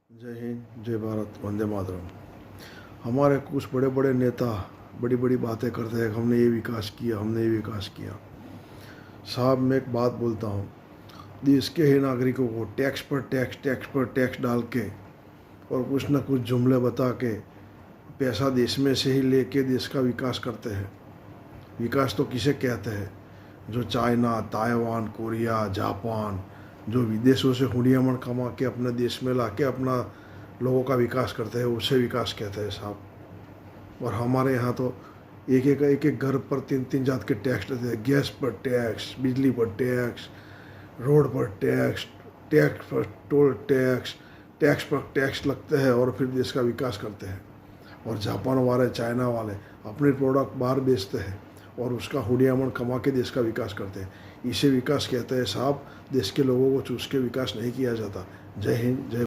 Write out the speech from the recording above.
जय हिंद, जय भारत, वंदे मातरम। हमारे कुछ बड़े बड़े नेता बड़ी बड़ी बातें करते हैं, हमने ये विकास किया, हमने ये विकास किया। साहब, मैं एक बात बोलता हूँ, देश के ही नागरिकों को टैक्स पर टैक्स, टैक्स पर टैक्स डाल के और कुछ न कुछ जुमले बता के पैसा देश में से ही लेके देश का विकास करते हैं। विकास तो किसे कहते हैं? जो चाइना, ताइवान, कोरिया, जापान, जो विदेशों से हुंडियामण कमा के अपने देश में ला के अपना लोगों का विकास करते हैं, उसे विकास कहते हैं साहब। और हमारे यहाँ तो एक एक घर पर तीन तीन जात के टैक्स लेते हैं। गैस पर टैक्स, बिजली पर टैक्स, रोड पर टैक्स, टैक्स पर टोल टैक्स, टैक्स पर टैक्स लगते हैं और फिर देश का विकास करते हैं। और जापान वाले, चाइना वाले अपने प्रोडक्ट बाहर बेचते हैं और उसका हुडियामन कमा के देश का विकास करते हैं। इसे विकास कहते हैं साहब। देश के लोगों को चूस के विकास नहीं किया जाता। जय हिंद, जय